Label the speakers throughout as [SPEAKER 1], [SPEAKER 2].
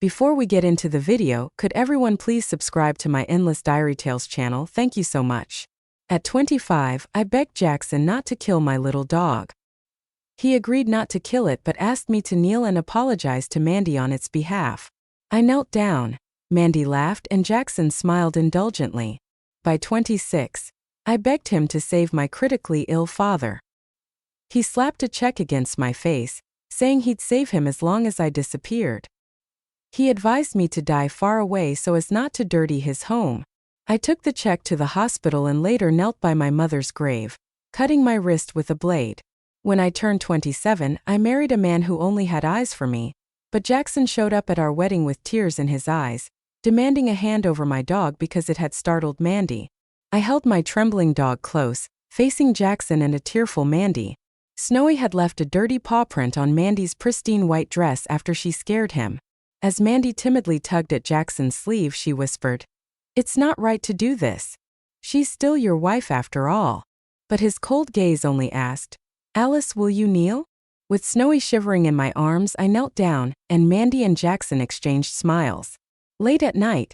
[SPEAKER 1] Before we get into the video, could everyone please subscribe to my Endless Diary Tales channel? Thank you so much. At 25, I begged Jackson not to kill my little dog. He agreed not to kill it but asked me to kneel and apologize to Mandy on its behalf. I knelt down. Mandy laughed and Jackson smiled indulgently. By 26, I begged him to save my critically ill father. He slapped a check against my face, saying he'd save him as long as I disappeared. He advised me to die far away so as not to dirty his home. I took the check to the hospital and later knelt by my mother's grave, cutting my wrist with a blade. When I turned 27, I married a man who only had eyes for me, but Jackson showed up at our wedding with tears in his eyes, demanding a hand over my dog because it had startled Mandy. I held my trembling dog close, facing Jackson and a tearful Mandy. Snowy had left a dirty paw print on Mandy's pristine white dress after she scared him. As Mandy timidly tugged at Jackson's sleeve, she whispered, "It's not right to do this. She's still your wife after all." But his cold gaze only asked, "Alice, will you kneel?" With Snowy shivering in my arms, I knelt down, and Mandy and Jackson exchanged smiles. Late at night,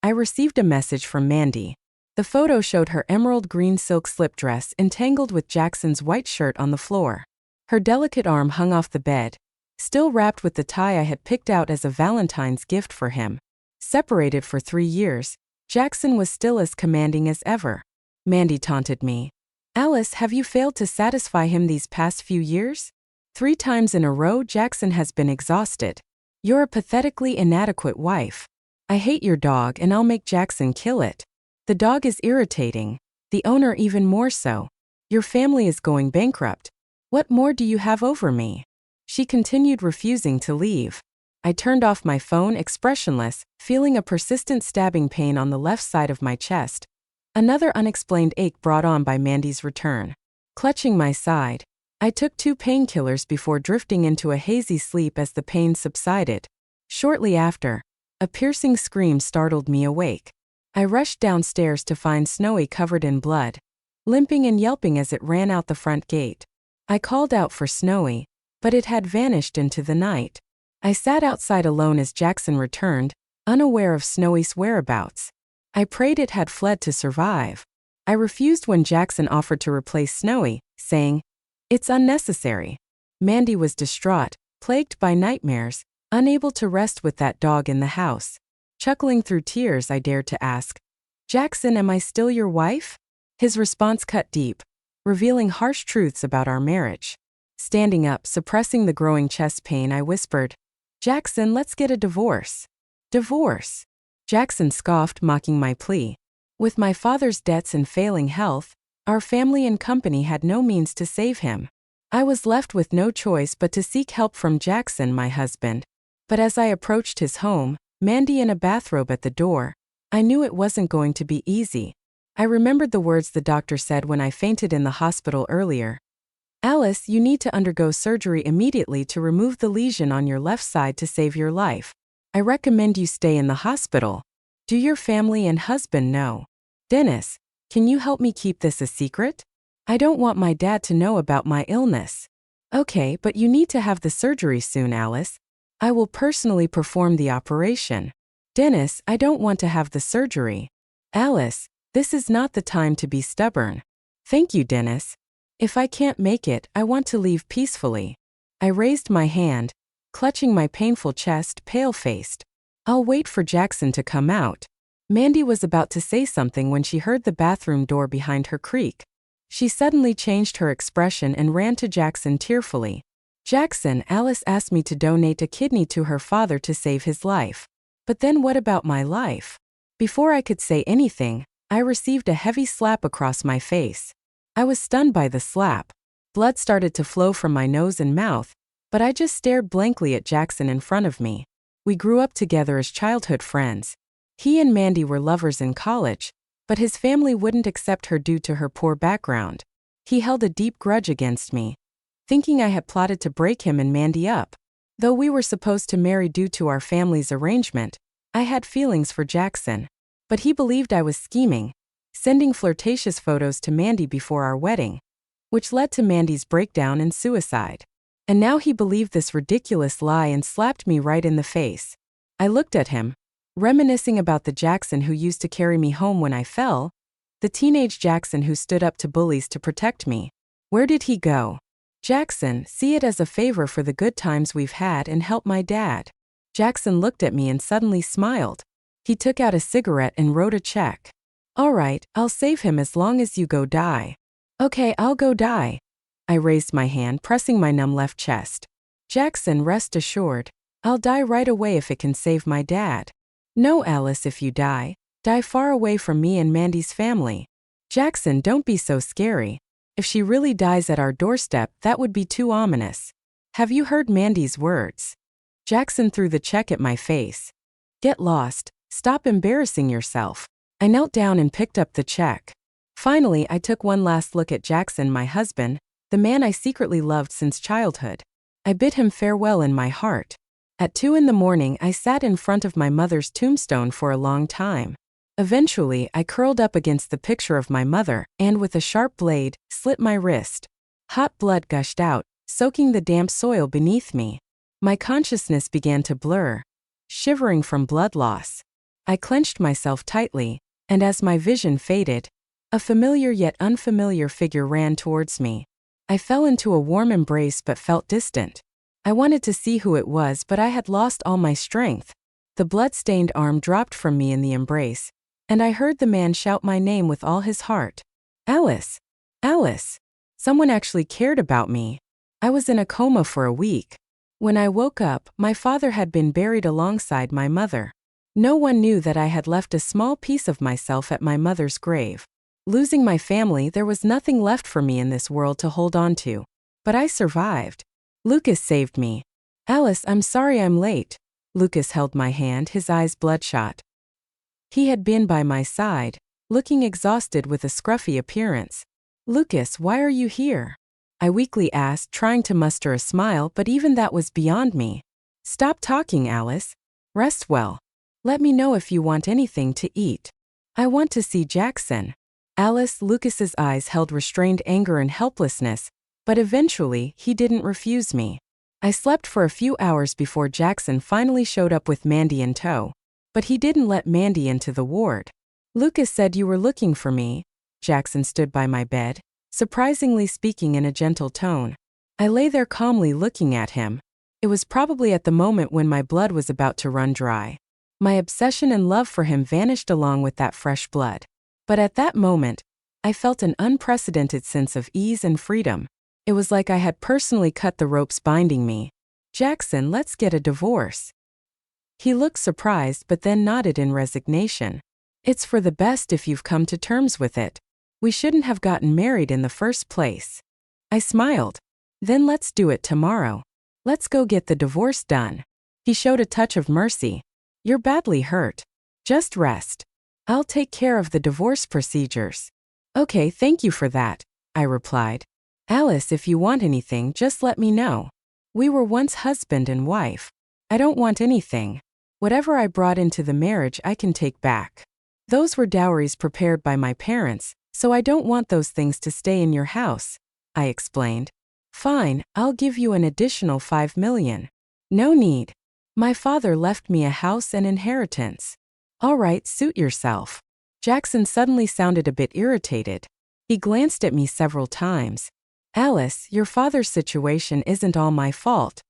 [SPEAKER 1] I received a message from Mandy. The photo showed her emerald green silk slip dress entangled with Jackson's white shirt on the floor. Her delicate arm hung off the bed, still wrapped with the tie I had picked out as a Valentine's gift for him. Separated for 3 years, Jackson was still as commanding as ever. Mandy taunted me. "Alice, have you failed to satisfy him these past few years? 3 times in a row Jackson has been exhausted. You're a pathetically inadequate wife. I hate your dog and I'll make Jackson kill it. The dog is irritating, the owner even more so. Your family is going bankrupt. What more do you have over me?" She continued, refusing to leave. I turned off my phone, expressionless, feeling a persistent stabbing pain on the left side of my chest. Another unexplained ache brought on by Mandy's return. Clutching my side, I took 2 painkillers before drifting into a hazy sleep as the pain subsided. Shortly after, a piercing scream startled me awake. I rushed downstairs to find Snowy covered in blood, limping and yelping as it ran out the front gate. I called out for Snowy, but it had vanished into the night. I sat outside alone as Jackson returned, unaware of Snowy's whereabouts. I prayed it had fled to survive. I refused when Jackson offered to replace Snowy, saying, "It's unnecessary." Mandy was distraught, plagued by nightmares, unable to rest with that dog in the house. Chuckling through tears, I dared to ask, "Jackson, am I still your wife?" His response cut deep, revealing harsh truths about our marriage. Standing up, suppressing the growing chest pain, I whispered, "Jackson, let's get a divorce." "Divorce?" Jackson scoffed, mocking my plea. With my father's debts and failing health, our family and company had no means to save him. I was left with no choice but to seek help from Jackson, my husband. But as I approached his home, Mandy in a bathrobe at the door, I knew it wasn't going to be easy. I remembered the words the doctor said when I fainted in the hospital earlier. "Alice, you need to undergo surgery immediately to remove the lesion on your left side to save your life. I recommend you stay in the hospital. Do your family and husband know? Dennis, can you help me keep this a secret? I don't want my dad to know about my illness." "Okay, but you need to have the surgery soon, Alice. I will personally perform the operation." "Dennis, I don't want to have the surgery." "Alice, this is not the time to be stubborn." "Thank you, Dennis. If I can't make it, I want to leave peacefully." I raised my hand, clutching my painful chest, pale-faced. "I'll wait for Jackson to come out." Mandy was about to say something when she heard the bathroom door behind her creak. She suddenly changed her expression and ran to Jackson tearfully. "Jackson, Alice asked me to donate a kidney to her father to save his life. But then what about my life?" Before I could say anything, I received a heavy slap across my face. I was stunned by the slap. Blood started to flow from my nose and mouth, but I just stared blankly at Jackson in front of me. We grew up together as childhood friends. He and Mandy were lovers in college, but his family wouldn't accept her due to her poor background. He held a deep grudge against me, thinking I had plotted to break him and Mandy up. Though we were supposed to marry due to our family's arrangement, I had feelings for Jackson. But he believed I was scheming, sending flirtatious photos to Mandy before our wedding, which led to Mandy's breakdown and suicide. And now he believed this ridiculous lie and slapped me right in the face. I looked at him, reminiscing about the Jackson who used to carry me home when I fell, the teenage Jackson who stood up to bullies to protect me. Where did he go? Jackson, see it as a favor for the good times we've had and help my dad. Jackson looked at me and suddenly smiled. He took out a cigarette and wrote a check. All right, I'll save him as long as you go die. Okay, I'll go die. I raised my hand, pressing my numb left chest. Jackson, rest assured, I'll die right away if it can save my dad. No, Alice, if you die far away from me and Mandy's family. Jackson, don't be so scary. If she really dies at our doorstep, that would be too ominous. Have you heard Mandy's words? Jackson threw the check at my face. Get lost. Stop embarrassing yourself. I knelt down and picked up the check. Finally, I took one last look at Jackson, my husband, the man I secretly loved since childhood. I bid him farewell in my heart. At 2 a.m, I sat in front of my mother's tombstone for a long time. Eventually, I curled up against the picture of my mother and, with a sharp blade, slit my wrist. Hot blood gushed out, soaking the damp soil beneath me. My consciousness began to blur, shivering from blood loss. I clenched myself tightly, and as my vision faded, a familiar yet unfamiliar figure ran towards me. I fell into a warm embrace but felt distant. I wanted to see who it was, but I had lost all my strength. The blood-stained arm dropped from me in the embrace, and I heard the man shout my name with all his heart. Alice! Alice! Someone actually cared about me. I was in a coma for a week. When I woke up, my father had been buried alongside my mother. No one knew that I had left a small piece of myself at my mother's grave. Losing my family, there was nothing left for me in this world to hold on to. But I survived. Lucas saved me. Alice, I'm sorry I'm late. Lucas held my hand, his eyes bloodshot. He had been by my side, looking exhausted with a scruffy appearance. Lucas, why are you here? I weakly asked, trying to muster a smile, but even that was beyond me. Stop talking, Alice. Rest well. Let me know if you want anything to eat. I want to see Jackson. Alice, Lucas's eyes held restrained anger and helplessness, but eventually, he didn't refuse me. I slept for a few hours before Jackson finally showed up with Mandy in tow. But he didn't let Mandy into the ward. Lucas said you were looking for me. Jackson stood by my bed, surprisingly speaking in a gentle tone. I lay there calmly looking at him. It was probably at the moment when my blood was about to run dry. My obsession and love for him vanished along with that fresh blood. But at that moment, I felt an unprecedented sense of ease and freedom. It was like I had personally cut the ropes binding me. Jackson, let's get a divorce. He looked surprised but then nodded in resignation. It's for the best if you've come to terms with it. We shouldn't have gotten married in the first place. I smiled. Then let's do it tomorrow. Let's go get the divorce done. He showed a touch of mercy. You're badly hurt. Just rest. I'll take care of the divorce procedures. Okay, thank you for that, I replied. Alice, if you want anything, just let me know. We were once husband and wife. I don't want anything. Whatever I brought into the marriage, I can take back. Those were dowries prepared by my parents, so I don't want those things to stay in your house, I explained. Fine, I'll give you an additional $5 million. No need. My father left me a house and inheritance. All right, suit yourself. Jackson suddenly sounded a bit irritated. He glanced at me several times. Alice, your father's situation isn't all my fault.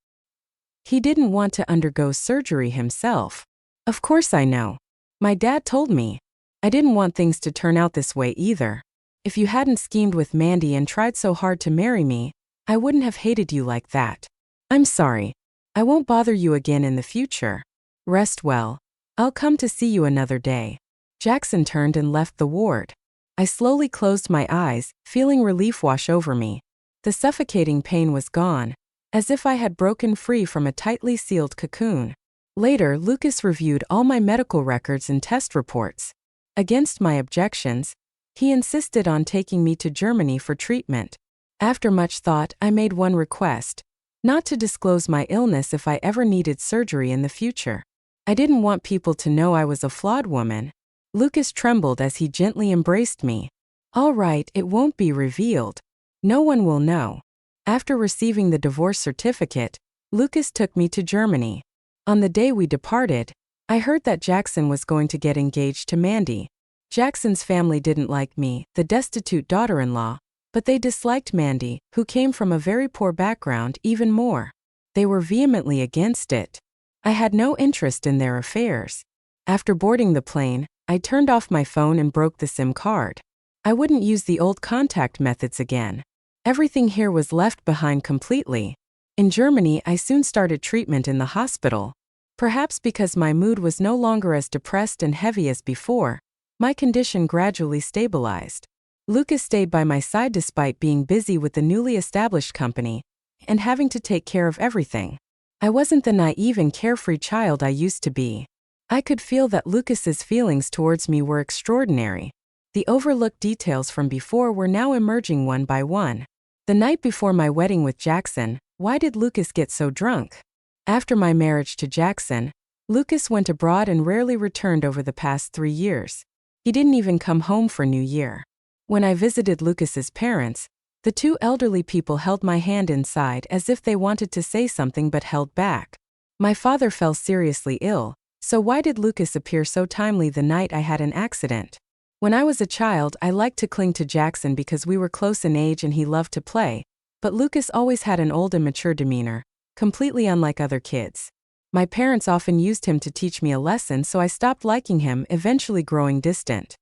[SPEAKER 1] He didn't want to undergo surgery himself. Of course I know. My dad told me. I didn't want things to turn out this way either. If you hadn't schemed with Mandy and tried so hard to marry me, I wouldn't have hated you like that. I'm sorry. I won't bother you again in the future. Rest well. I'll come to see you another day. Jackson turned and left the ward. I slowly closed my eyes, feeling relief wash over me. The suffocating pain was gone, as if I had broken free from a tightly sealed cocoon. Later, Lucas reviewed all my medical records and test reports. Against my objections, he insisted on taking me to Germany for treatment. After much thought, I made one request: not to disclose my illness if I ever needed surgery in the future. I didn't want people to know I was a flawed woman. Lucas trembled as he gently embraced me. All right, it won't be revealed. No one will know. After receiving the divorce certificate, Lucas took me to Germany. On the day we departed, I heard that Jackson was going to get engaged to Mandy. Jackson's family didn't like me, the destitute daughter-in-law, but they disliked Mandy, who came from a very poor background, even more. They were vehemently against it. I had no interest in their affairs. After boarding the plane, I turned off my phone and broke the SIM card. I wouldn't use the old contact methods again. Everything here was left behind completely. In Germany, I soon started treatment in the hospital. Perhaps because my mood was no longer as depressed and heavy as before, my condition gradually stabilized. Lucas stayed by my side despite being busy with the newly established company and having to take care of everything. I wasn't the naive and carefree child I used to be. I could feel that Lucas's feelings towards me were extraordinary. The overlooked details from before were now emerging one by one. The night before my wedding with Jackson, why did Lucas get so drunk? After my marriage to Jackson, Lucas went abroad and rarely returned over the past 3 years. He didn't even come home for New Year. When I visited Lucas's parents, the two elderly people held my hand inside as if they wanted to say something but held back. My father fell seriously ill, so why did Lucas appear so timely the night I had an accident? When I was a child, I liked to cling to Jackson because we were close in age and he loved to play, but Lucas always had an old and mature demeanor, completely unlike other kids. My parents often used him to teach me a lesson, so I stopped liking him, eventually growing distant.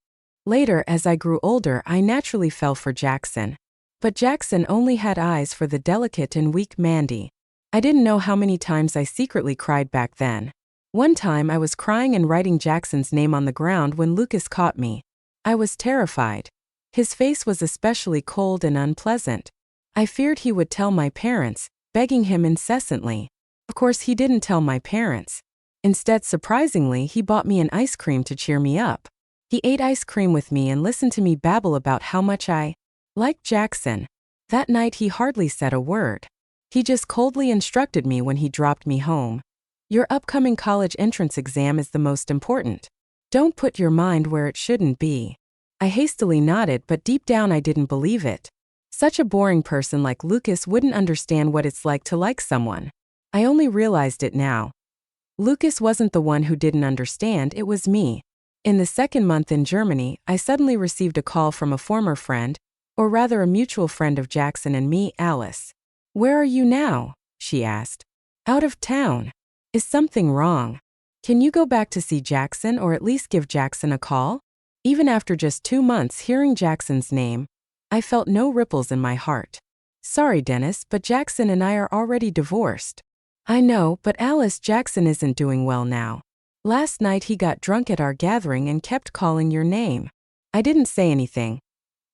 [SPEAKER 1] Later, as I grew older, I naturally fell for Jackson. But Jackson only had eyes for the delicate and weak Mandy. I didn't know how many times I secretly cried back then. One time I was crying and writing Jackson's name on the ground when Lucas caught me. I was terrified. His face was especially cold and unpleasant. I feared he would tell my parents, begging him incessantly. Of course, he didn't tell my parents. Instead, surprisingly, he bought me an ice cream to cheer me up. He ate ice cream with me and listened to me babble about how much I liked Jackson. That night he hardly said a word. He just coldly instructed me when he dropped me home. Your upcoming college entrance exam is the most important. Don't put your mind where it shouldn't be. I hastily nodded, but deep down I didn't believe it. Such a boring person like Lucas wouldn't understand what it's like to like someone. I only realized it now. Lucas wasn't the one who didn't understand, it was me. In the second month in Germany, I suddenly received a call from a former friend, or rather a mutual friend of Jackson and me, Alice. "Where are you now?" she asked. "Out of town. Is something wrong? Can you go back to see Jackson or at least give Jackson a call?" Even after just 2 months hearing Jackson's name, I felt no ripples in my heart. "Sorry, Dennis, but Jackson and I are already divorced." "I know, but Alice, Jackson isn't doing well now. Last night he got drunk at our gathering and kept calling your name." I didn't say anything.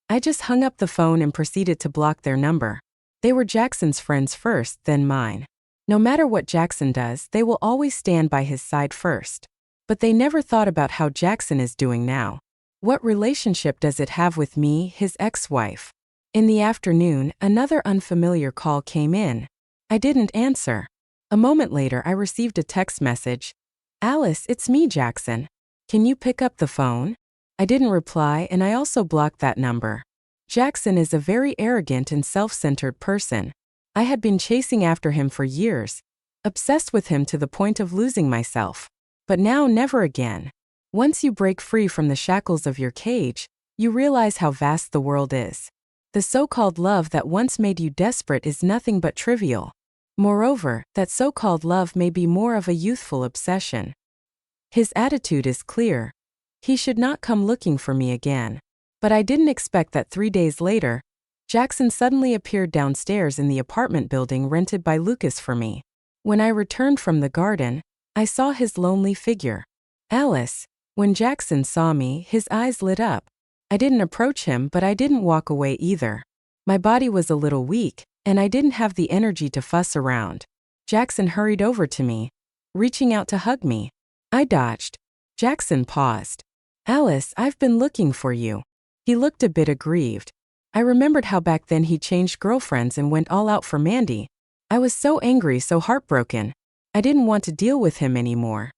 [SPEAKER 1] I just hung up the phone and proceeded to block their number. They were Jackson's friends first, then mine. No matter what Jackson does, they will always stand by his side first. But they never thought about how Jackson is doing now. What relationship does it have with me, his ex-wife? In the afternoon, another unfamiliar call came in. I didn't answer. A moment later, I received a text message. "Alice, it's me, Jackson. Can you pick up the phone?" I didn't reply, and I also blocked that number. Jackson is a very arrogant and self-centered person. I had been chasing after him for years, obsessed with him to the point of losing myself. But now, never again. Once you break free from the shackles of your cage, you realize how vast the world is. The so-called love that once made you desperate is nothing but trivial. Moreover, that so-called love may be more of a youthful obsession. His attitude is clear. He should not come looking for me again. But I didn't expect that 3 days later, Jackson suddenly appeared downstairs in the apartment building rented by Lucas for me. When I returned from the garden, I saw his lonely figure. "Alice." When Jackson saw me, his eyes lit up. I didn't approach him, but I didn't walk away either. My body was a little weak, and I didn't have the energy to fuss around. Jackson hurried over to me, reaching out to hug me. I dodged. Jackson paused. "Alice, I've been looking for you." He looked a bit aggrieved. I remembered how back then he changed girlfriends and went all out for Mandy. I was so angry, so heartbroken. I didn't want to deal with him anymore.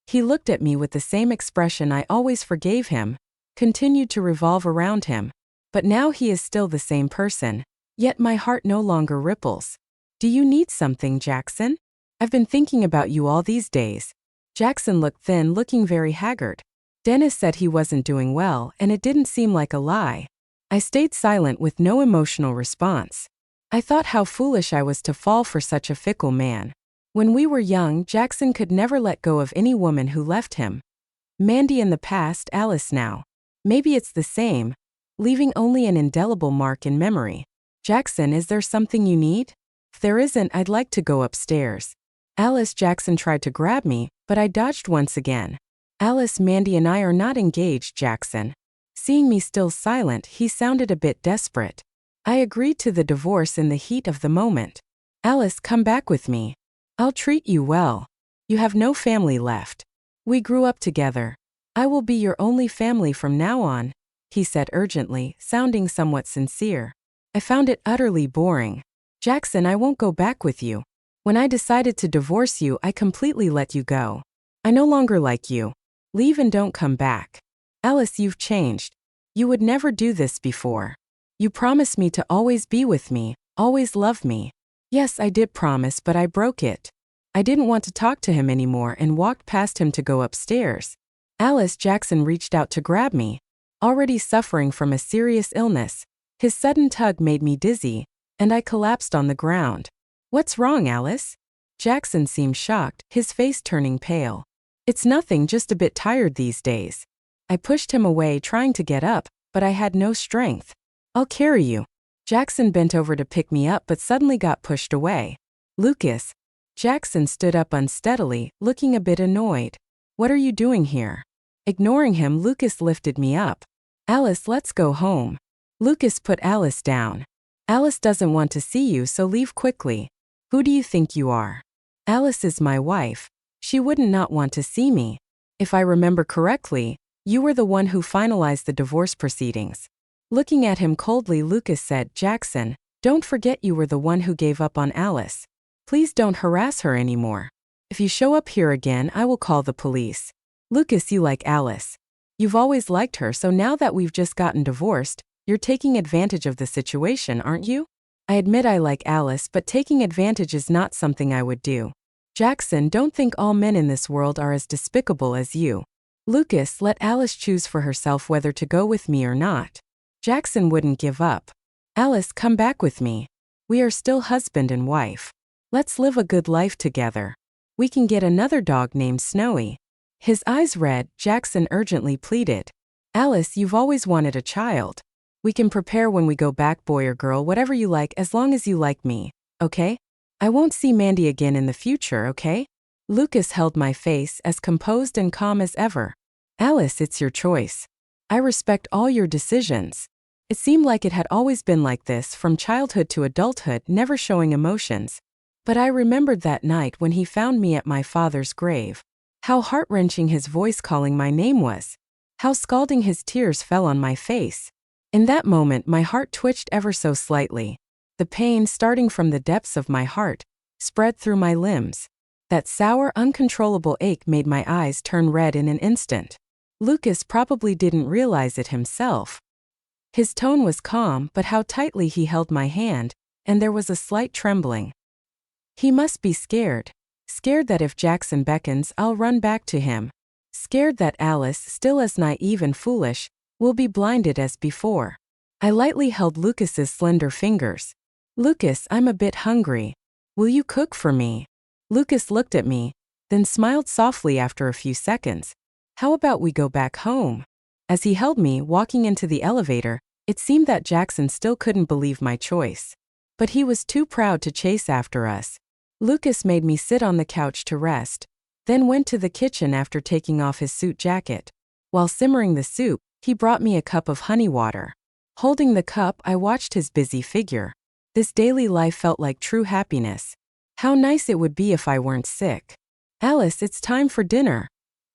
[SPEAKER 1] He looked at me with the same expression I always forgave him, continued to revolve around him. But now he is still the same person, yet my heart no longer ripples. "Do you need something, Jackson?" I've been thinking about you all these days. Jackson looked thin, looking very haggard. Dennis said he wasn't doing well, and it didn't seem like a lie. I stayed silent with no emotional response. I thought how foolish I was to fall for such a fickle man. When we were young, Jackson could never let go of any woman who left him. Mandy in the past, Alice now. Maybe it's the same, leaving only an indelible mark in memory. Jackson, is there something you need? If there isn't, I'd like to go upstairs. Alice, Jackson tried to grab me, but I dodged once again. Alice, Mandy and I are not engaged, Jackson. Seeing me still silent, he sounded a bit desperate. I agreed to the divorce in the heat of the moment. Alice, come back with me. I'll treat you well. You have no family left. We grew up together. I will be your only family from now on, he said urgently, sounding somewhat sincere. I found it utterly boring. Jackson, I won't go back with you. When I decided to divorce you, I completely let you go. I no longer like you. Leave and don't come back. Alice, you've changed. You would never do this before. You promised me to always be with me, always love me. Yes, I did promise, but I broke it. I didn't want to talk to him anymore and walked past him to go upstairs. Alice, Jackson reached out to grab me. Already suffering from a serious illness, his sudden tug made me dizzy, and I collapsed on the ground. What's wrong, Alice? Jackson seemed shocked, his face turning pale. It's nothing, just a bit tired these days. I pushed him away, trying to get up, but I had no strength. I'll carry you. Jackson bent over to pick me up but suddenly got pushed away. Lucas. Jackson stood up unsteadily, looking a bit annoyed. What are you doing here? Ignoring him, Lucas lifted me up. Alice, let's go home. Lucas put Alice down. Alice doesn't want to see you, so leave quickly. Who do you think you are? Alice is my wife. She wouldn't not want to see me. If I remember correctly, you were the one who finalized the divorce proceedings. Looking at him coldly, Lucas said, Jackson, don't forget you were the one who gave up on Alice. Please don't harass her anymore. If you show up here again, I will call the police. Lucas, you like Alice. You've always liked her, so now that we've just gotten divorced, you're taking advantage of the situation, aren't you? I admit I like Alice, but taking advantage is not something I would do. Jackson, don't think all men in this world are as despicable as you. Lucas, let Alice choose for herself whether to go with me or not. Jackson wouldn't give up. Alice, come back with me. We are still husband and wife. Let's live a good life together. We can get another dog named Snowy. His eyes red, Jackson urgently pleaded. Alice, you've always wanted a child. We can prepare when we go back, boy or girl, whatever you like, as long as you like me, okay? I won't see Mandy again in the future, okay? Lucas held my face, as composed and calm as ever. Alice, it's your choice. I respect all your decisions. It seemed like it had always been like this, from childhood to adulthood, never showing emotions. But I remembered that night when he found me at my father's grave. How heart-wrenching his voice calling my name was. How scalding his tears fell on my face. In that moment, my heart twitched ever so slightly. The pain, starting from the depths of my heart, spread through my limbs. That sour, uncontrollable ache made my eyes turn red in an instant. Lucas probably didn't realize it himself. His tone was calm, but how tightly he held my hand, and there was a slight trembling. He must be scared. Scared that if Jackson beckons, I'll run back to him. Scared that Alice, still as naive and foolish, will be blinded as before. I lightly held Lucas's slender fingers. Lucas, I'm a bit hungry. Will you cook for me? Lucas looked at me, then smiled softly after a few seconds. How about we go back home? As he held me, walking into the elevator, it seemed that Jackson still couldn't believe my choice. But he was too proud to chase after us. Lucas made me sit on the couch to rest, then went to the kitchen after taking off his suit jacket. While simmering the soup, he brought me a cup of honey water. Holding the cup, I watched his busy figure. This daily life felt like true happiness. How nice it would be if I weren't sick. Alice, it's time for dinner,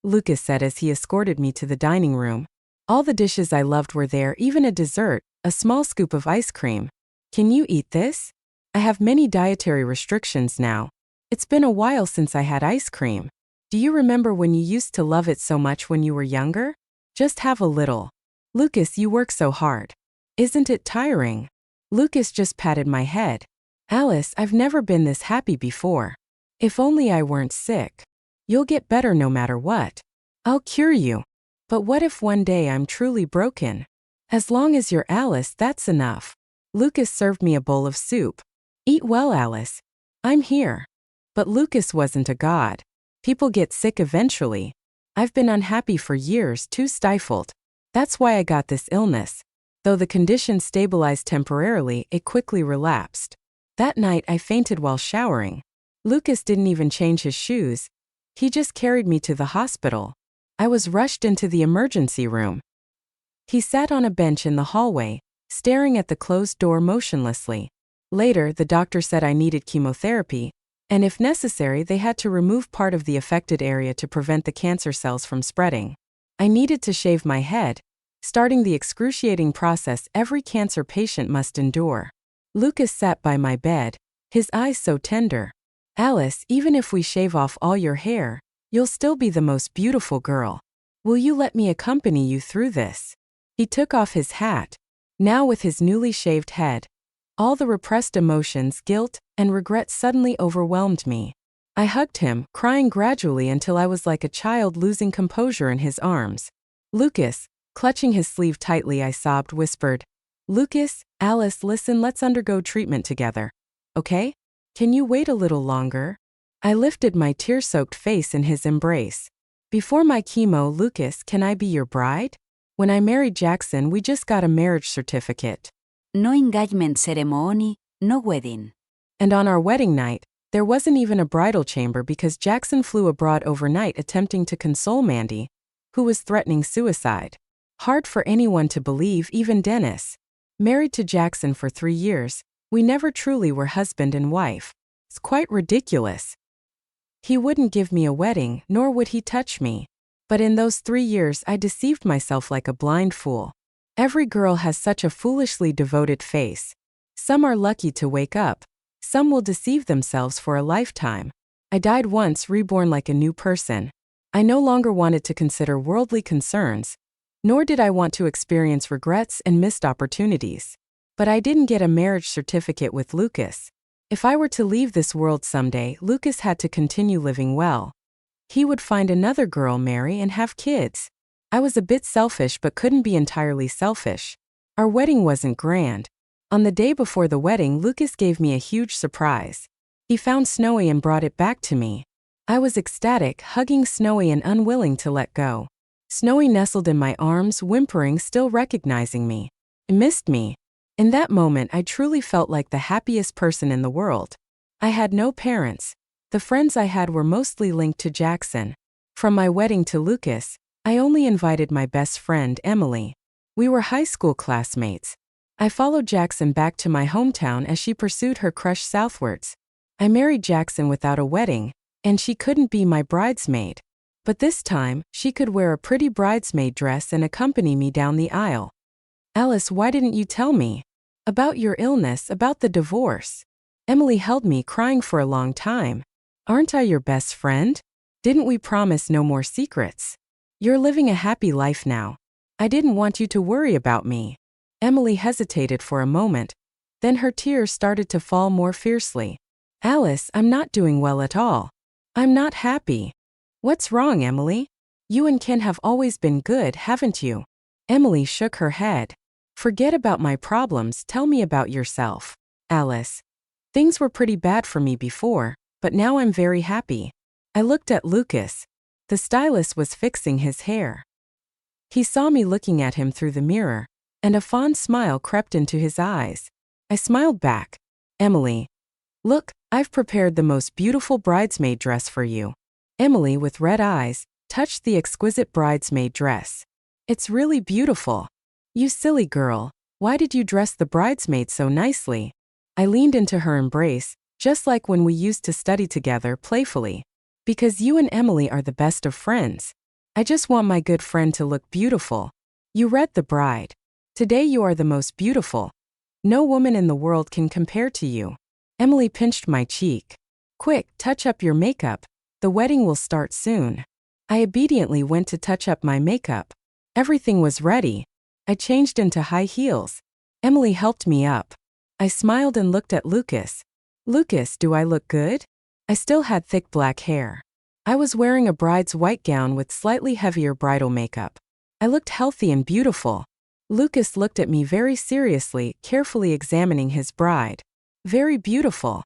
[SPEAKER 1] Lucas said as he escorted me to the dining room. All the dishes I loved were there, even a dessert, a small scoop of ice cream. Can you eat this? I have many dietary restrictions now. It's been a while since I had ice cream. Do you remember when you used to love it so much when you were younger? Just have a little. Lucas, you work so hard. Isn't it tiring? Lucas just patted my head. Alice, I've never been this happy before. If only I weren't sick. You'll get better no matter what. I'll cure you. But what if one day I'm truly broken? As long as you're Alice, that's enough. Lucas served me a bowl of soup. Eat well, Alice. I'm here. But Lucas wasn't a god. People get sick eventually. I've been unhappy for years, too stifled. That's why I got this illness. Though the condition stabilized temporarily, it quickly relapsed. That night I fainted while showering. Lucas didn't even change his shoes. He just carried me to the hospital. I was rushed into the emergency room. He sat on a bench in the hallway, staring at the closed door motionlessly. Later, the doctor said I needed chemotherapy, and if necessary, they had to remove part of the affected area to prevent the cancer cells from spreading. I needed to shave my head, starting the excruciating process every cancer patient must endure. Lucas sat by my bed, his eyes so tender. Alice, even if we shave off all your hair, you'll still be the most beautiful girl. Will you let me accompany you through this? He took off his hat, now with his newly shaved head. All the repressed emotions, guilt, and regret suddenly overwhelmed me. I hugged him, crying gradually until I was like a child losing composure in his arms. Lucas, clutching his sleeve tightly, I sobbed, whispered, Lucas, Alice, listen, let's undergo treatment together. Okay? Can you wait a little longer? I lifted my tear-soaked face in his embrace. Before my chemo, Lucas, can I be your bride? When I married Jackson, we just got a marriage certificate.
[SPEAKER 2] No engagement ceremony, no wedding.
[SPEAKER 1] And on our wedding night, there wasn't even a bridal chamber because Jackson flew abroad overnight attempting to console Mandy, who was threatening suicide. Hard for anyone to believe, even Dennis. Married to Jackson for 3 years, we never truly were husband and wife. It's quite ridiculous. He wouldn't give me a wedding, nor would he touch me. But in those 3 years I deceived myself like a blind fool. Every girl has such a foolishly devoted face. Some are lucky to wake up. Some will deceive themselves for a lifetime. I died once, reborn like a new person. I no longer wanted to consider worldly concerns, nor did I want to experience regrets and missed opportunities. But I didn't get a marriage certificate with Lucas. If I were to leave this world someday, Lucas had to continue living well. He would find another girl, marry, and have kids. I was a bit selfish but couldn't be entirely selfish. Our wedding wasn't grand. On the day before the wedding, Lucas gave me a huge surprise. He found Snowy and brought it back to me. I was ecstatic, hugging Snowy and unwilling to let go. Snowy nestled in my arms, whimpering, still recognizing me. He missed me. In that moment, I truly felt like the happiest person in the world. I had no parents. The friends I had were mostly linked to Jackson. From my wedding to Lucas, I only invited my best friend, Emily. We were high school classmates. I followed Jackson back to my hometown as she pursued her crush southwards. I married Jackson without a wedding, and she couldn't be my bridesmaid. But this time, she could wear a pretty bridesmaid dress and accompany me down the aisle. Alice, why didn't you tell me? About your illness, about the divorce. Emily held me, crying for a long time. Aren't I your best friend? Didn't we promise no more secrets? You're living a happy life now. I didn't want you to worry about me. Emily hesitated for a moment. Then her tears started to fall more fiercely. Alice, I'm not doing well at all. I'm not happy. What's wrong, Emily? You and Ken have always been good, haven't you? Emily shook her head. Forget about my problems, tell me about yourself. Alice. Things were pretty bad for me before, but now I'm very happy. I looked at Lucas. The stylist was fixing his hair. He saw me looking at him through the mirror, and a fond smile crept into his eyes. I smiled back. Emily. Look, I've prepared the most beautiful bridesmaid dress for you. Emily, with red eyes, touched the exquisite bridesmaid dress. It's really beautiful. You silly girl, why did you dress the bridesmaid so nicely? I leaned into her embrace, just like when we used to study together, playfully. Because you and Emily are the best of friends. I just want my good friend to look beautiful. You read the bride. Today you are the most beautiful. No woman in the world can compare to you. Emily pinched my cheek. Quick, touch up your makeup. The wedding will start soon. I obediently went to touch up my makeup. Everything was ready. I changed into high heels. Emily helped me up. I smiled and looked at Lucas. Lucas, do I look good? I still had thick black hair. I was wearing a bride's white gown with slightly heavier bridal makeup. I looked healthy and beautiful. Lucas looked at me very seriously, carefully examining his bride. Very beautiful.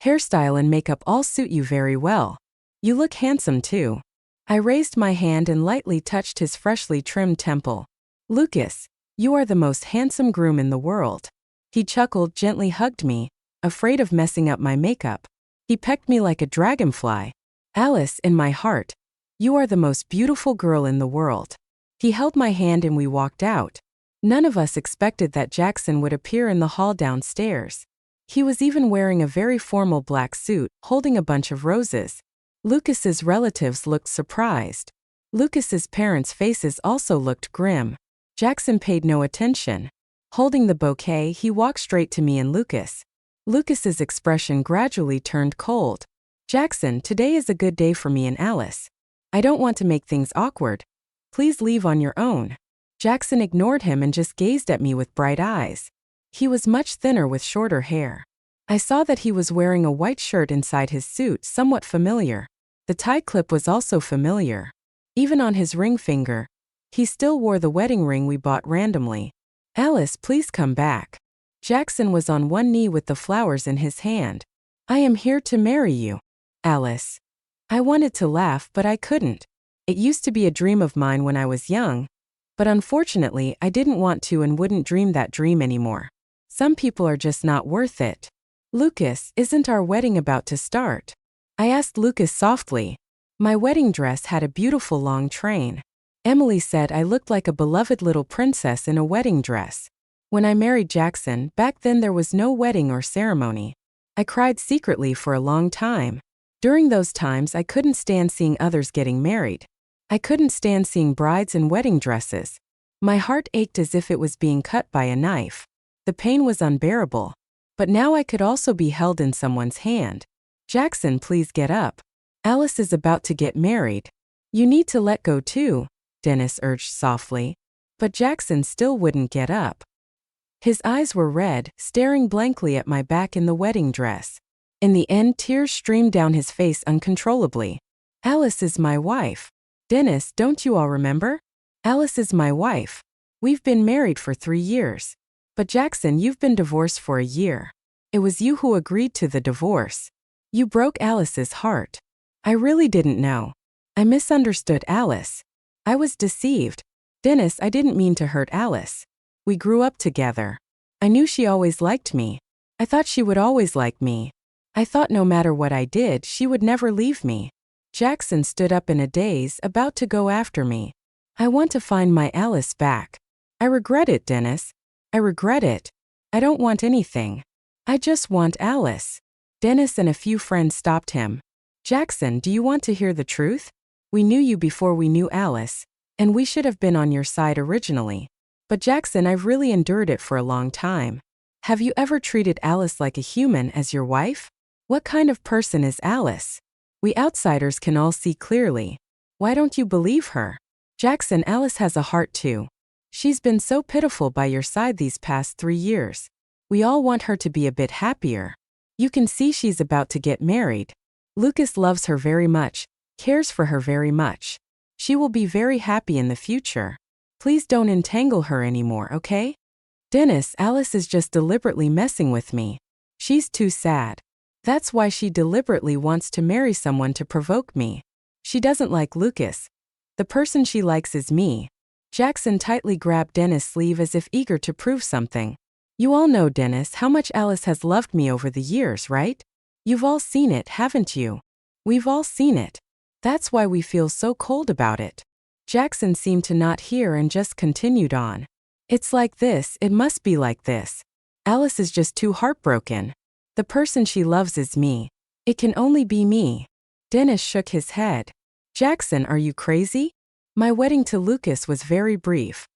[SPEAKER 1] Hairstyle and makeup all suit you very well. You look handsome too. I raised my hand and lightly touched his freshly trimmed temple. Lucas, you are the most handsome groom in the world. He chuckled, gently hugged me, afraid of messing up my makeup. He pecked me like a dragonfly. Alice, in my heart, you are the most beautiful girl in the world. He held my hand and we walked out. None of us expected that Jackson would appear in the hall downstairs. He was even wearing a very formal black suit, holding a bunch of roses. Lucas's relatives looked surprised. Lucas's parents' faces also looked grim. Jackson paid no attention. Holding the bouquet, he walked straight to me and Lucas. Lucas's expression gradually turned cold. Jackson, today is a good day for me and Alice. I don't want to make things awkward. Please leave on your own. Jackson ignored him and just gazed at me with bright eyes. He was much thinner with shorter hair. I saw that he was wearing a white shirt inside his suit, somewhat familiar. The tie clip was also familiar. Even on his ring finger, he still wore the wedding ring we bought randomly. Alice, please come back. Jackson was on one knee with the flowers in his hand. I am here to marry you, Alice. I wanted to laugh, but I couldn't. It used to be a dream of mine when I was young, but unfortunately I didn't want to and wouldn't dream that dream anymore. Some people are just not worth it. Lucas, isn't our wedding about to start? I asked Lucas softly. My wedding dress had a beautiful long train. Emily said I looked like a beloved little princess in a wedding dress. When I married Jackson, back then there was no wedding or ceremony. I cried secretly for a long time. During those times I couldn't stand seeing others getting married. I couldn't stand seeing brides in wedding dresses. My heart ached as if it was being cut by a knife. The pain was unbearable. But now I could also be held in someone's hand. Jackson, please get up. Alice is about to get married. You need to let go too, Dennis urged softly. But Jackson still wouldn't get up. His eyes were red, staring blankly at my back in the wedding dress. In the end, tears streamed down his face uncontrollably. Alice is my wife. Dennis, don't you all remember? Alice is my wife. We've been married for 3 years. But Jackson, you've been divorced for a year. It was you who agreed to the divorce. You broke Alice's heart. I really didn't know. I misunderstood Alice. I was deceived. Dennis, I didn't mean to hurt Alice. We grew up together. I knew she always liked me. I thought she would always like me. I thought no matter what I did, she would never leave me. Jackson stood up in a daze, about to go after me. I want to find my Alice back. I regret it, Dennis. I regret it. I don't want anything. I just want Alice. Dennis and a few friends stopped him. Jackson, do you want to hear the truth? We knew you before we knew Alice, and we should have been on your side originally. But Jackson, I've really endured it for a long time. Have you ever treated Alice like a human as your wife? What kind of person is Alice? We outsiders can all see clearly. Why don't you believe her? Jackson, Alice has a heart too. She's been so pitiful by your side these past 3 years. We all want her to be a bit happier. You can see she's about to get married. Lucas loves her very much, cares for her very much. She will be very happy in the future. Please don't entangle her anymore, okay? Dennis, Alice is just deliberately messing with me. She's too sad. That's why she deliberately wants to marry someone to provoke me. She doesn't like Lucas. The person she likes is me. Jackson tightly grabbed Dennis' sleeve as if eager to prove something. You all know, Dennis, how much Alice has loved me over the years, right? You've all seen it, haven't you? We've all seen it. That's why we feel so cold about it. Jackson seemed to not hear and just continued on. It's like this, it must be like this. Alice is just too heartbroken. The person she loves is me. It can only be me. Dennis shook his head. Jackson, are you crazy? My wedding to Lucas was very brief.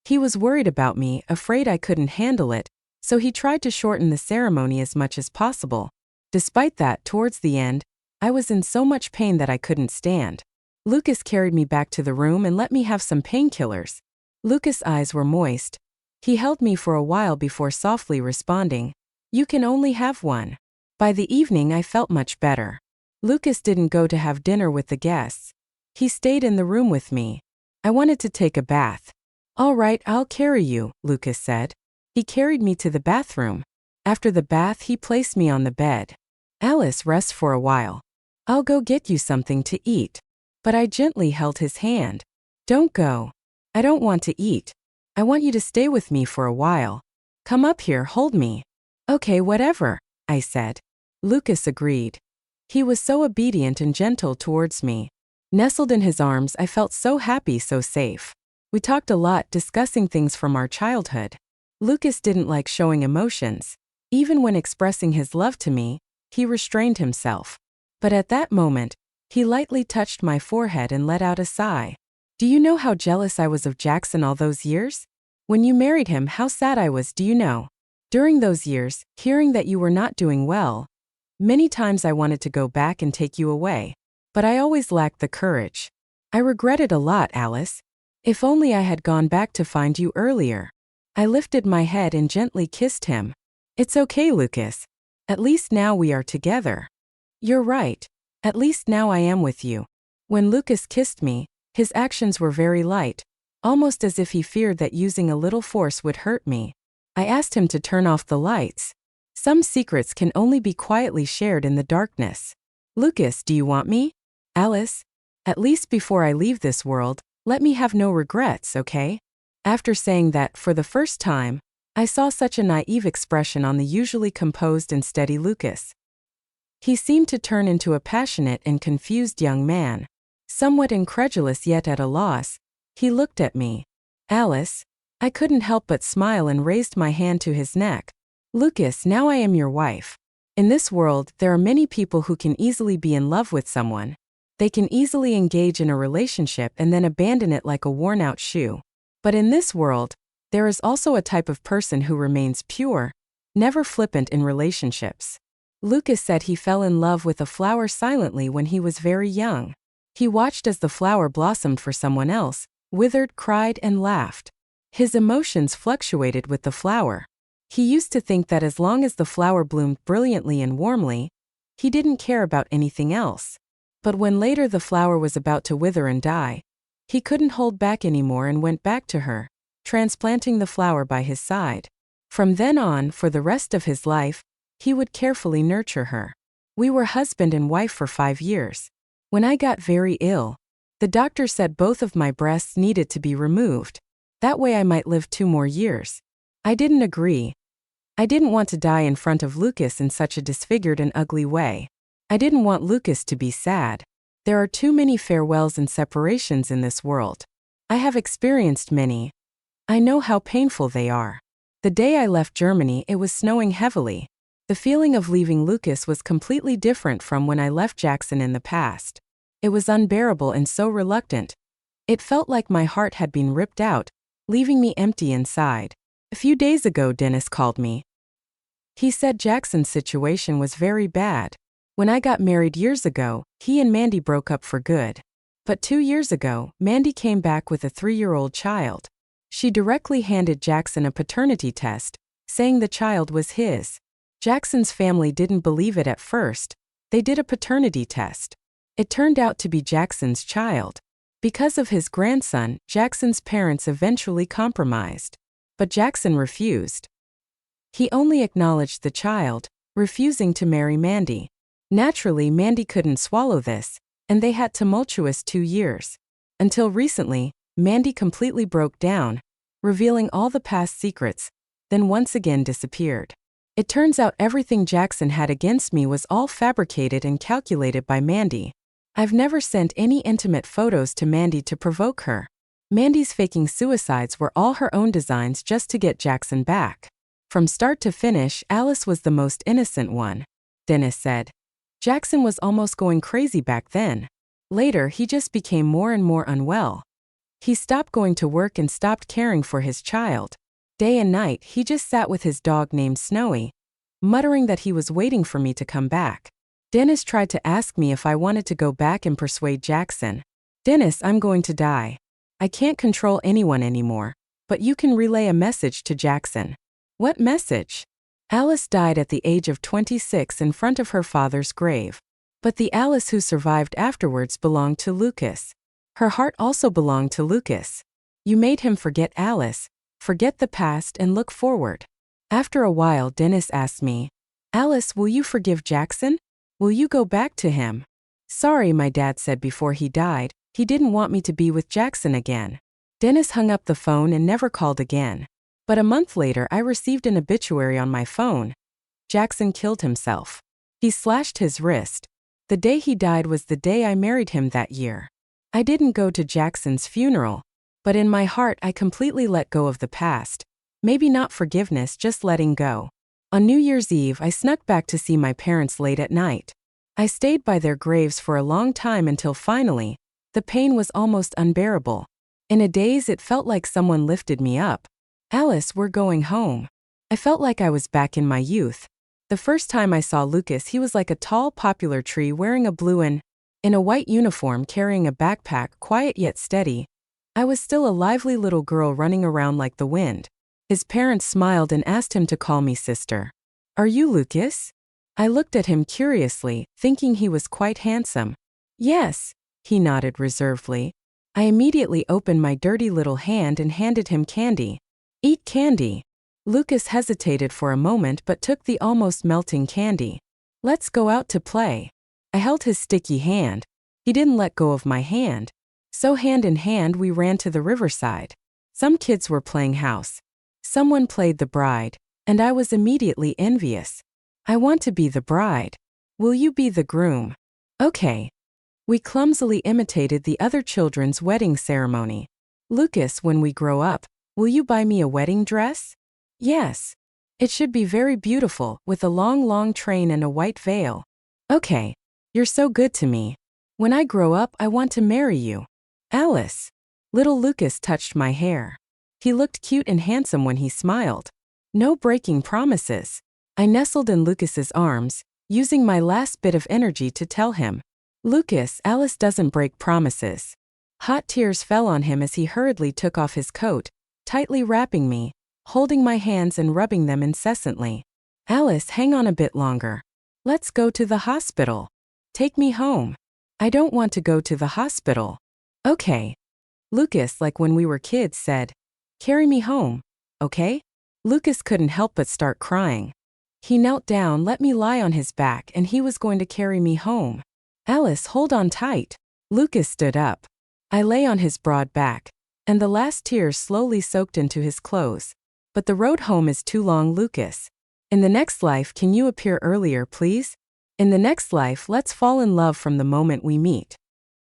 [SPEAKER 1] He was worried about me, afraid I couldn't handle it, so he tried to shorten the ceremony as much as possible. Despite that, towards the end, I was in so much pain that I couldn't stand. Lucas carried me back to the room and let me have some painkillers. Lucas' eyes were moist. He held me for a while before softly responding, "You can only have one." By the evening I felt much better. Lucas didn't go to have dinner with the guests. He stayed in the room with me. I wanted to take a bath. All right, I'll carry you, Lucas said. He carried me to the bathroom. After the bath, he placed me on the bed. Alice, rest for a while. I'll go get you something to eat. But I gently held his hand. Don't go. I don't want to eat. I want you to stay with me for a while. Come up here, hold me. Okay, whatever, I said. Lucas agreed. He was so obedient and gentle towards me. Nestled in his arms, I felt so happy, so safe. We talked a lot, discussing things from our childhood. Lucas didn't like showing emotions. Even when expressing his love to me, he restrained himself. But at that moment, he lightly touched my forehead and let out a sigh. Do you know how jealous I was of Jackson all those years? When you married him, how sad I was, do you know? During those years, hearing that you were not doing well, many times I wanted to go back and take you away. But I always lacked the courage. I regret it a lot, Alice. If only I had gone back to find you earlier. I lifted my head and gently kissed him. It's okay, Lucas. At least now we are together. You're right. At least now I am with you. When Lucas kissed me, his actions were very light, almost as if he feared that using a little force would hurt me. I asked him to turn off the lights. Some secrets can only be quietly shared in the darkness. Lucas, do you want me? Alice, at least before I leave this world, let me have no regrets, okay? After saying that for the first time, I saw such a naive expression on the usually composed and steady Lucas. He seemed to turn into a passionate and confused young man. Somewhat incredulous yet at a loss, he looked at me. Alice, I couldn't help but smile and raised my hand to his neck. Lucas, now I am your wife. In this world, there are many people who can easily be in love with someone. They can easily engage in a relationship and then abandon it like a worn-out shoe. But in this world, there is also a type of person who remains pure, never flippant in relationships. Lucas said he fell in love with a flower silently when he was very young. He watched as the flower blossomed for someone else, withered, cried, and laughed. His emotions fluctuated with the flower. He used to think that as long as the flower bloomed brilliantly and warmly, he didn't care about anything else. But when later the flower was about to wither and die, he couldn't hold back anymore and went back to her, transplanting the flower by his side. From then on, for the rest of his life, he would carefully nurture her. We were husband and wife for 5 years. When I got very ill, the doctor said both of my breasts needed to be removed. That way I might live 2 more years. I didn't agree. I didn't want to die in front of Lucas in such a disfigured and ugly way. I didn't want Lucas to be sad. There are too many farewells and separations in this world. I have experienced many. I know how painful they are. The day I left Germany, it was snowing heavily. The feeling of leaving Lucas was completely different from when I left Jackson in the past. It was unbearable and so reluctant. It felt like my heart had been ripped out, leaving me empty inside. A few days ago, Dennis called me. He said Jackson's situation was very bad. When I got married years ago, he and Mandy broke up for good. But 2 years ago, Mandy came back with a 3-year-old child. She directly handed Jackson a paternity test, saying the child was his. Jackson's family didn't believe it at first. They did a paternity test. It turned out to be Jackson's child. Because of his grandson, Jackson's parents eventually compromised. But Jackson refused. He only acknowledged the child, refusing to marry Mandy. Naturally, Mandy couldn't swallow this, and they had tumultuous 2 years. Until recently, Mandy completely broke down, revealing all the past secrets, then once again disappeared. It turns out everything Jackson had against me was all fabricated and calculated by Mandy. I've never sent any intimate photos to Mandy to provoke her. Mandy's faking suicides were all her own designs just to get Jackson back. From start to finish, Alice was the most innocent one, Dennis said. Jackson was almost going crazy back then. Later, he just became more and more unwell. He stopped going to work and stopped caring for his child. Day and night, he just sat with his dog named Snowy, muttering that he was waiting for me to come back. Dennis tried to ask me if I wanted to go back and persuade Jackson. Dennis, I'm going to die. I can't control anyone anymore, but you can relay a message to Jackson. What message? Alice died at the age of 26 in front of her father's grave. But the Alice who survived afterwards belonged to Lucas. Her heart also belonged to Lucas. You made him forget Alice, forget the past and look forward. After a while, Dennis asked me, Alice, will you forgive Jackson? Will you go back to him? Sorry, my dad said before he died, he didn't want me to be with Jackson again. Dennis hung up the phone and never called again. But a month later, I received an obituary on my phone. Jackson killed himself. He slashed his wrist. The day he died was the day I married him that year. I didn't go to Jackson's funeral, but in my heart I completely let go of the past. Maybe not forgiveness, just letting go. On New Year's Eve, I snuck back to see my parents late at night. I stayed by their graves for a long time until finally, the pain was almost unbearable. In a daze, it felt like someone lifted me up. Alice, we're going home. I felt like I was back in my youth. The first time I saw Lucas, he was like a tall poplar tree wearing a blue and in a white uniform carrying a backpack, quiet yet steady. I was still a lively little girl running around like the wind. His parents smiled and asked him to call me sister. Are you Lucas? I looked at him curiously, thinking he was quite handsome. Yes, he nodded reservedly. I immediately opened my dirty little hand and handed him candy. Eat candy. Lucas hesitated for a moment but took the almost melting candy. Let's go out to play. I held his sticky hand. He didn't let go of my hand. So hand in hand we ran to the riverside. Some kids were playing house. Someone played the bride, and I was immediately envious. I want to be the bride. Will you be the groom? Okay. We clumsily imitated the other children's wedding ceremony. Lucas, when we grow up, will you buy me a wedding dress? Yes. It should be very beautiful, with a long train and a white veil. Okay. You're so good to me. When I grow up, I want to marry you. Alice. Little Lucas touched my hair. He looked cute and handsome when he smiled. No breaking promises. I nestled in Lucas's arms, using my last bit of energy to tell him, Lucas, Alice doesn't break promises. Hot tears fell on him as he hurriedly took off his coat, tightly wrapping me, holding my hands and rubbing them incessantly. Alice, hang on a bit longer. Let's go to the hospital. Take me home. I don't want to go to the hospital. Okay. Lucas, like when we were kids, said, carry me home, okay? Lucas couldn't help but start crying. He knelt down, let me lie on his back, and he was going to carry me home. Alice, hold on tight. Lucas stood up. I lay on his broad back, and the last tears slowly soaked into his clothes. But the road home is too long, Lucas. In the next life, can you appear earlier, please? In the next life, let's fall in love from the moment we meet.